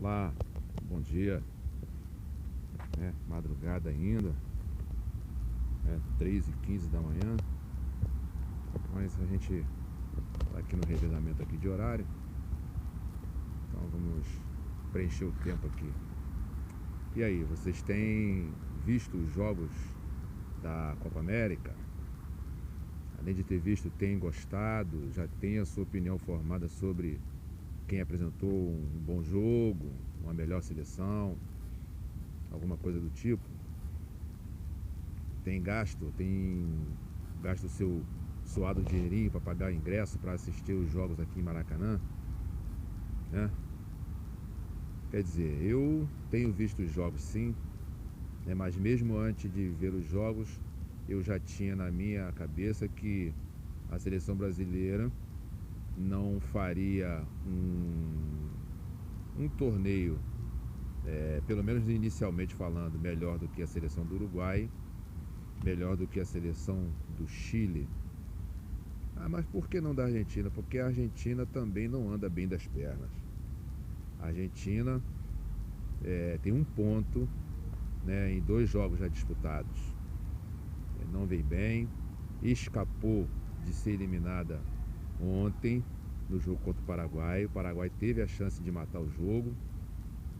Olá, bom dia, madrugada ainda, 3h15 da manhã, mas a gente tá aqui no revezamento aqui de horário, então vamos preencher o tempo aqui. E aí, vocês têm visto os jogos da Copa América? Além de ter visto, tem gostado, já tem a sua opinião formada sobre quem apresentou um bom jogo, uma melhor seleção, alguma coisa do tipo? Tem gasto o seu suado dinheirinho para pagar ingresso para assistir os jogos aqui em Maracanã, né? Quer dizer, eu tenho visto os jogos sim, mas mesmo antes de ver os jogos, eu já tinha na minha cabeça que a seleção brasileira não faria um torneio, pelo menos inicialmente falando, melhor do que a seleção do Uruguai, melhor do que a seleção do Chile. Mas por que não da Argentina? Porque a Argentina também não anda bem das pernas. A Argentina tem um ponto, em 2 jogos já disputados. Não vem bem, escapou de ser eliminada ontem no jogo contra o Paraguai. O Paraguai teve a chance de matar o jogo,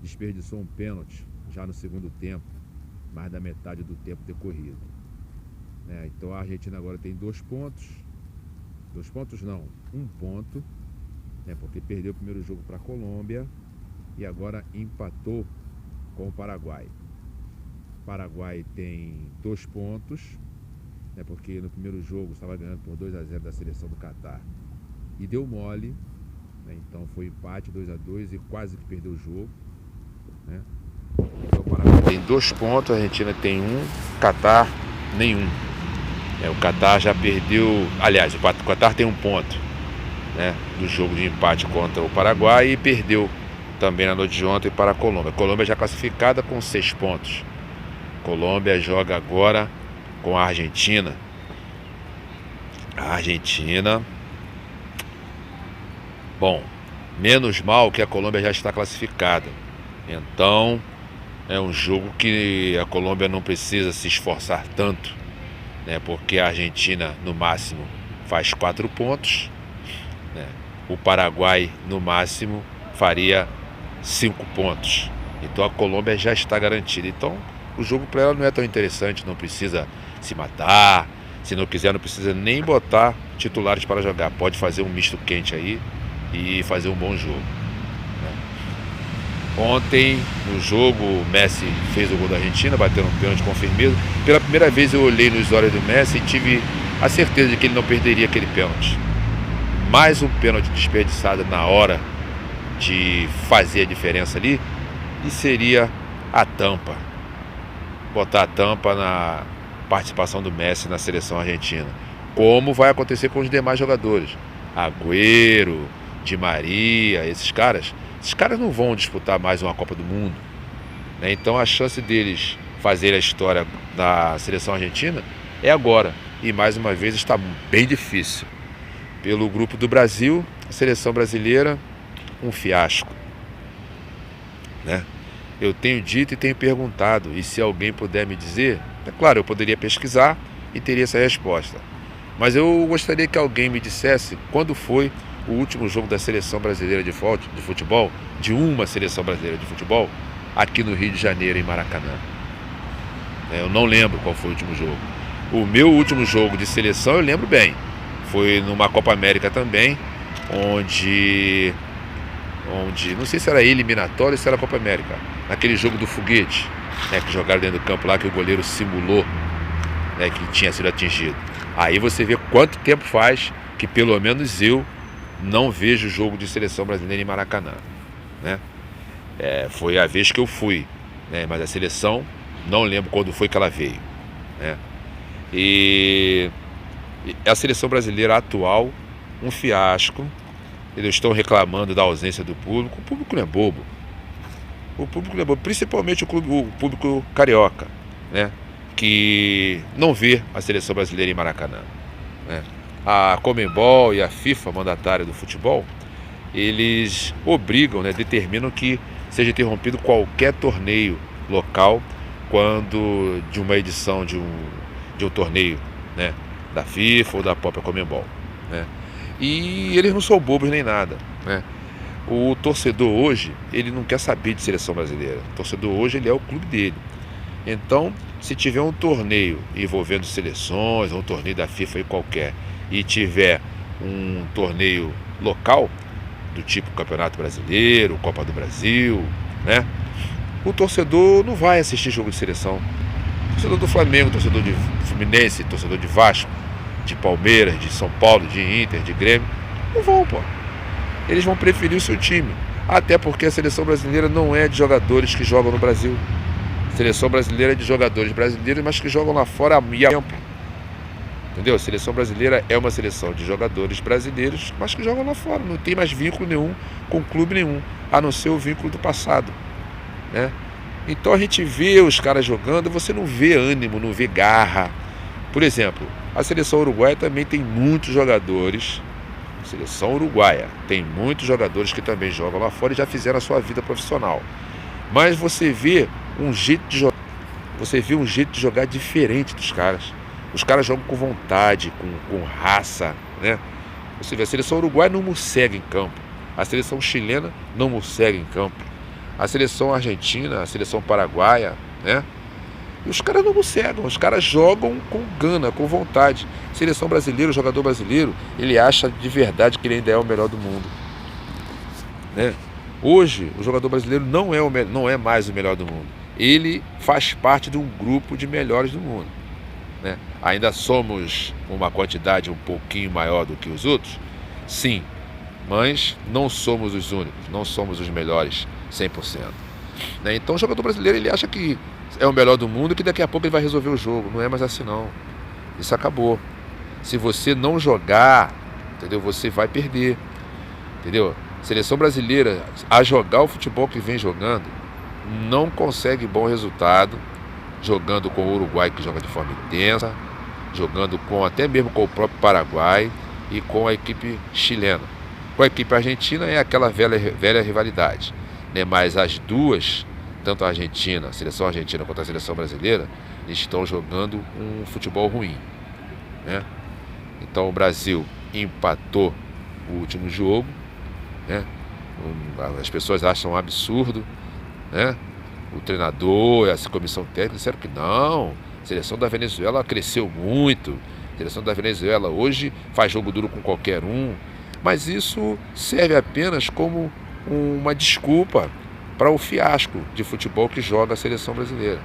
desperdiçou um pênalti já no segundo tempo, mais da metade do tempo decorrido. Então a Argentina agora tem 2 pontos. 2 pontos não, 1 ponto, porque perdeu o primeiro jogo para a Colômbia e agora empatou com o Paraguai. O Paraguai tem 2 pontos, porque no primeiro jogo estava ganhando por 2-0 da seleção do Catar e deu mole, então foi empate 2-2 e quase que perdeu o jogo, Então o Paraguai tem 2 pontos, a Argentina tem 1, Catar nenhum. O Catar já perdeu, aliás, o Catar tem 1 ponto, do jogo de empate contra o Paraguai e perdeu também na noite de ontem para a Colômbia. A Colômbia já classificada com 6 pontos. A Colômbia joga agora com a Argentina. A Argentina, bom, menos mal que a Colômbia já está classificada. Então é um jogo que a Colômbia não precisa se esforçar tanto, porque a Argentina no máximo faz 4 pontos, o Paraguai no máximo faria 5 pontos. Então a Colômbia já está garantida. Então o jogo para ela não é tão interessante, não precisa se matar. Se não quiser, não precisa nem botar titulares para jogar. Pode fazer um misto quente aí e fazer um bom jogo. Ontem, no jogo, o Messi fez o gol da Argentina, bateu um pênalti com firmeza. Pela primeira vez eu olhei nos olhos do Messi e tive a certeza de que ele não perderia aquele pênalti. Mais um pênalti desperdiçado na hora de fazer a diferença ali, e seria a tampa. Botar a tampa na participação do Messi na seleção argentina, como vai acontecer com os demais jogadores. Agüero, Di Maria, esses caras não vão disputar mais uma Copa do Mundo, Então a chance deles fazerem a história da seleção argentina é agora, e mais uma vez está bem difícil. Pelo grupo do Brasil, a seleção brasileira, um fiasco, Eu tenho dito e tenho perguntado, e se alguém puder me dizer, é claro, eu poderia pesquisar e teria essa resposta. Mas eu gostaria que alguém me dissesse quando foi o último jogo da seleção brasileira de futebol, de uma seleção brasileira de futebol, aqui no Rio de Janeiro, em Maracanã. Eu não lembro qual foi o último jogo. O meu último jogo de seleção eu lembro bem. Foi numa Copa América também, onde não sei se era eliminatório ou se era Copa América, naquele jogo do foguete, que jogaram dentro do campo lá, que o goleiro simulou, que tinha sido atingido. Aí você vê quanto tempo faz que pelo menos eu não vejo jogo de seleção brasileira em Maracanã, Foi a vez que eu fui, mas a seleção não lembro quando foi que ela veio, E a seleção brasileira atual, um fiasco. Eles estão reclamando da ausência do público. O público não é bobo. Principalmente o público carioca, que não vê a seleção brasileira em Maracanã. A Conmebol e a FIFA, mandatária do futebol, eles obrigam, né, determinam que seja interrompido qualquer torneio local quando de uma edição de um torneio, né, da FIFA ou da própria Conmebol, né? E eles não são bobos nem nada, né? O torcedor hoje, ele não quer saber de seleção brasileira. O torcedor hoje, ele é o clube dele. Então, se tiver um torneio envolvendo seleções, um torneio da FIFA aí qualquer, e tiver um torneio local, do tipo Campeonato Brasileiro, Copa do Brasil, né? O torcedor não vai assistir jogo de seleção. O torcedor do Flamengo, torcedor de Fluminense, torcedor de Vasco, de Palmeiras, de São Paulo, de Inter, de Grêmio, não vão, pô. Eles vão preferir o seu time. Até porque a seleção brasileira não é de jogadores que jogam no Brasil. A seleção brasileira é de jogadores brasileiros, mas que jogam lá fora há tempo. Entendeu? A seleção brasileira é uma seleção de jogadores brasileiros, mas que jogam lá fora. Não tem mais vínculo nenhum com clube nenhum, a não ser o vínculo do passado, né? Então a gente vê os caras jogando, você não vê ânimo, não vê garra. Por exemplo, a seleção uruguaia também tem muitos jogadores. A seleção uruguaia tem muitos jogadores que também jogam lá fora e já fizeram a sua vida profissional. Mas você vê um jeito de jogar, diferente dos caras. Os caras jogam com vontade, com raça, né? Você vê, a seleção uruguaia não morcega em campo. A seleção chilena não morcega em campo. A seleção argentina, a seleção paraguaia, né? E os caras não morcegam, os caras jogam com gana, com vontade. Seleção brasileira, o jogador brasileiro, ele acha de verdade que ele ainda é o melhor do mundo, né? Hoje, o jogador brasileiro não é mais o melhor do mundo. Ele faz parte de um grupo de melhores do mundo, né? Ainda somos uma quantidade um pouquinho maior do que os outros? Sim, mas não somos os únicos, não somos os melhores 100%. Né? Então o jogador brasileiro, ele acha que é o melhor do mundo e que daqui a pouco ele vai resolver o jogo. Não é mais assim não. Isso acabou. Se você não jogar, entendeu? Você vai perder. Entendeu? Seleção brasileira, a jogar o futebol que vem jogando, não consegue bom resultado jogando com o Uruguai, que joga de forma intensa, jogando até mesmo com o próprio Paraguai e com a equipe chilena. Com a equipe argentina é aquela velha rivalidade, né? Mas as duas, tanto a Argentina, a seleção argentina quanto a seleção brasileira, estão jogando um futebol ruim, né? Então o Brasil empatou o último jogo, né? As pessoas acham um absurdo, né? O treinador, essa comissão técnica disseram que não. A seleção da Venezuela cresceu muito. A seleção da Venezuela hoje faz jogo duro com qualquer um. Mas isso serve apenas como uma desculpa para o fiasco de futebol que joga a seleção brasileira.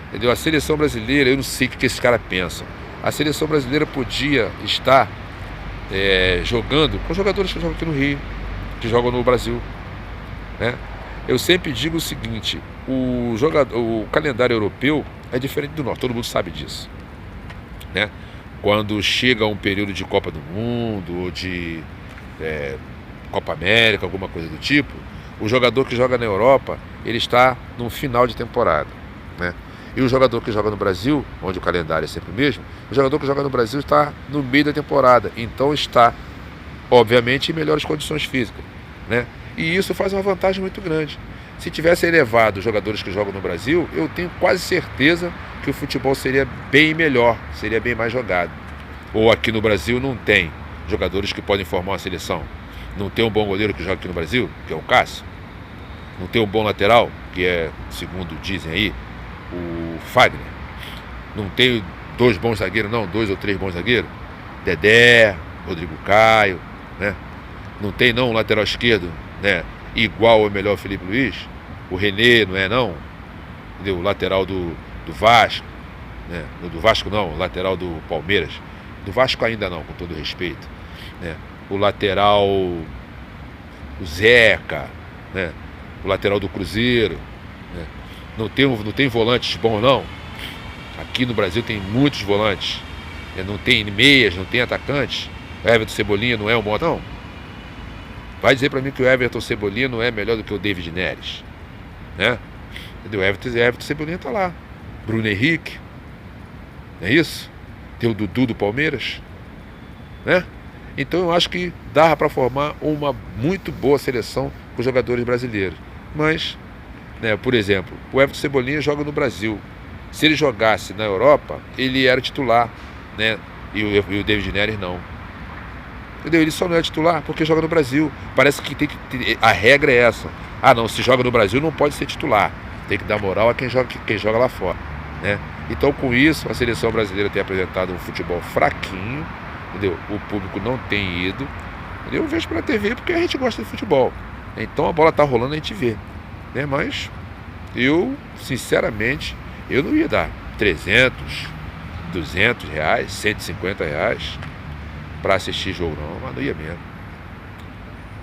Entendeu? A seleção brasileira, eu não sei o que esses caras pensam. A seleção brasileira podia estar jogando com jogadores que jogam aqui no Rio, que jogam no Brasil, né? Eu sempre digo o seguinte: o calendário europeu é diferente do nosso, todo mundo sabe disso, né? Quando chega um período de Copa do Mundo ou de Copa América, alguma coisa do tipo, o jogador que joga na Europa, ele está no final de temporada, né? E o jogador que joga no Brasil, onde o calendário é sempre o mesmo, o jogador que joga no Brasil está no meio da temporada, então está, obviamente, em melhores condições físicas, né? E isso faz uma vantagem muito grande. Se tivesse elevado os jogadores que jogam no Brasil, eu tenho quase certeza que o futebol seria bem melhor, seria bem mais jogado. Ou aqui no Brasil não tem jogadores que podem formar uma seleção. Não tem um bom goleiro que joga aqui no Brasil, que é o Cássio. Não tem um bom lateral, que é, segundo dizem aí, o Fagner. Não tem dois bons zagueiros, não, 2 ou 3 bons zagueiros. Dedé, Rodrigo Caio, né? Não tem não um lateral esquerdo, né, igual ou melhor Felipe Luiz. O René não é não, entendeu? O lateral do Vasco, né? Do Vasco não, o lateral do Palmeiras. Do Vasco ainda não, com todo respeito, né? O lateral, o Zeca, né? O lateral do Cruzeiro, né? Não tem volantes bons não. Aqui no Brasil tem muitos volantes, né? Não tem meias, não tem atacantes. O Everton Cebolinha não é um bom, não. Vai dizer para mim que o Everton Cebolinha não é melhor do que o David Neres, né? Entendeu? Everton Cebolinha tá lá. Bruno Henrique, não é isso? Tem o Dudu do Palmeiras, né? Então eu acho que dava para formar uma muito boa seleção com jogadores brasileiros. Mas, né, por exemplo, o Everton Cebolinha joga no Brasil. Se ele jogasse na Europa, ele era titular, né? E o David Neres não. Entendeu? Ele só não é titular porque joga no Brasil. Parece que a regra é essa. Ah, não, se joga no Brasil não pode ser titular. Tem que dar moral a quem joga lá fora, né? Então, com isso, a seleção brasileira tem apresentado um futebol fraquinho, entendeu? O público não tem ido. Eu vejo pela TV porque a gente gosta de futebol. Então, a bola tá rolando, a gente vê, né? Mas eu, sinceramente, eu não ia dar 300, 200 reais, 150 reais para assistir jogo, não. Mas não ia mesmo.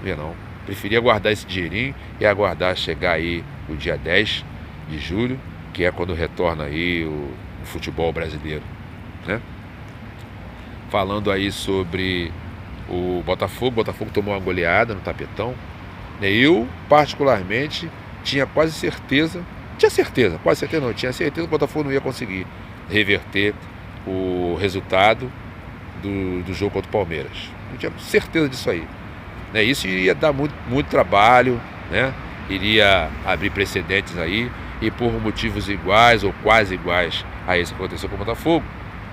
Não ia não. Preferia guardar esse dinheirinho e aguardar chegar aí o dia 10 de julho, que é quando retorna aí o futebol brasileiro, né? Falando aí sobre o Botafogo tomou uma goleada no Tapetão, né? Eu, particularmente, tinha certeza que o Botafogo não ia conseguir reverter o resultado do jogo contra o Palmeiras. Eu tinha certeza disso aí, né? Isso iria dar muito trabalho, né? Iria abrir precedentes aí, e por motivos iguais ou quase iguais a esse que aconteceu com o Botafogo,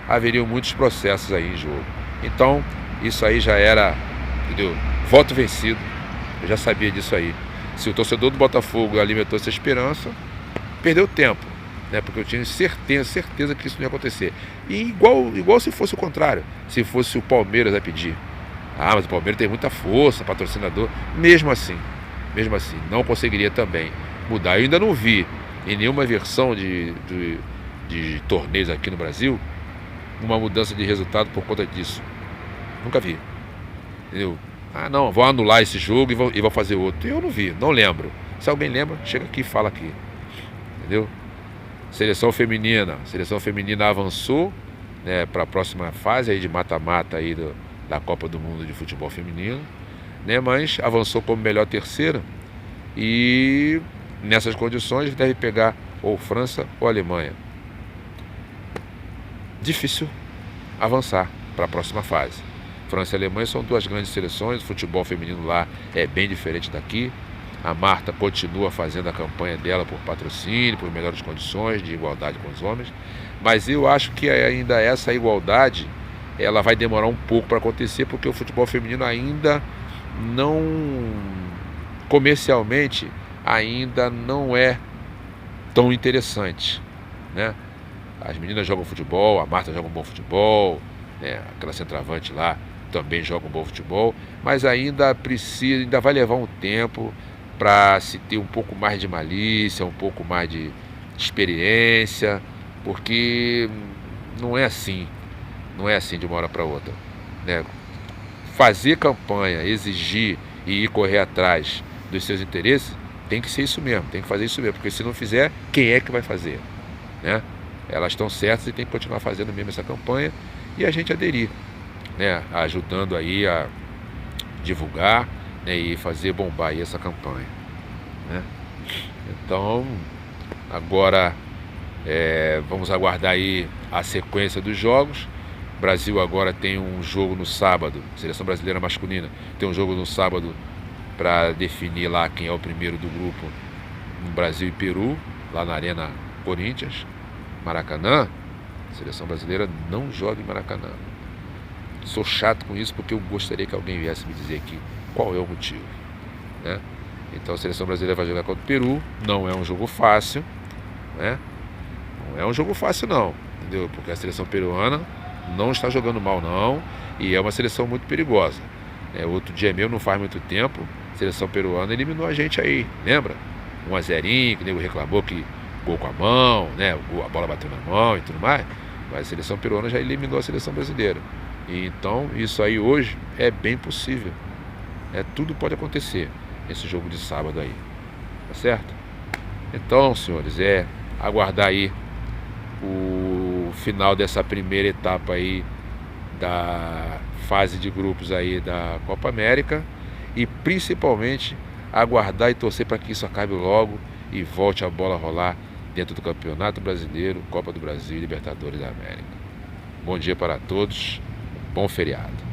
haveriam muitos processos aí em jogo. Então, isso aí já era, entendeu? Voto vencido. Eu já sabia disso aí. Se o torcedor do Botafogo alimentou essa esperança, perdeu tempo, né? Porque eu tinha certeza que isso não ia acontecer. E igual se fosse o contrário, se fosse o Palmeiras a pedir. Ah, mas o Palmeiras tem muita força, patrocinador. Mesmo assim, não conseguiria também mudar. Eu ainda não vi em nenhuma versão de torneios aqui no Brasil uma mudança de resultado por conta disso. Nunca vi. Entendeu? Ah, não, vou anular esse jogo e vou fazer outro. Eu não vi, não lembro. Se alguém lembra, chega aqui e fala aqui. Entendeu? Seleção feminina avançou, né, para a próxima fase aí de mata-mata aí da Copa do Mundo de Futebol Feminino, né, mas avançou como melhor terceira e nessas condições deve pegar ou França ou Alemanha. Difícil avançar para a próxima fase. França e Alemanha são duas grandes seleções, o futebol feminino lá é bem diferente daqui. A Marta continua fazendo a campanha dela por patrocínio, por melhores condições de igualdade com os homens, mas eu acho que ainda essa igualdade ela vai demorar um pouco para acontecer, porque o futebol feminino ainda não, comercialmente, ainda não é tão interessante, né? As meninas jogam futebol, a Marta joga um bom futebol, né? Aquela centroavante lá também joga um bom futebol, mas ainda vai levar um tempo para se ter um pouco mais de malícia, um pouco mais de experiência, porque não é assim de uma hora para outra, né? Fazer campanha, exigir e ir correr atrás dos seus interesses, tem que ser isso mesmo, tem que fazer isso mesmo, porque se não fizer, quem é que vai fazer, né? Elas estão certas e tem que continuar fazendo mesmo essa campanha e a gente aderir, né? Ajudando aí a divulgar, né? E fazer bombar aí essa campanha, né? Então, agora vamos aguardar aí a sequência dos jogos. O Brasil agora tem um jogo no sábado, seleção brasileira masculina tem um jogo no sábado para definir lá quem é o primeiro do grupo no Brasil e Peru, lá na Arena Corinthians. Maracanã, a seleção brasileira não joga em Maracanã. Sou chato com isso porque eu gostaria que alguém viesse me dizer aqui qual é o motivo, né? Então a seleção brasileira vai jogar contra o Peru, não é um jogo fácil, né? Não é um jogo fácil não, entendeu? Porque a seleção peruana não está jogando mal não, e é uma seleção muito perigosa. Outro dia meu, não faz muito tempo, a seleção peruana eliminou a gente aí, lembra? 1-0, que o nego reclamou que gol com a mão, né? A bola bateu na mão e tudo mais, mas a seleção peruana já eliminou a seleção brasileira. E então isso aí hoje é bem possível, tudo pode acontecer nesse jogo de sábado aí, tá certo? Então, senhores, aguardar aí o final dessa primeira etapa aí da fase de grupos aí da Copa América e principalmente aguardar e torcer para que isso acabe logo e volte a bola a rolar dentro do Campeonato Brasileiro, Copa do Brasil e Libertadores da América. Bom dia para todos, bom feriado.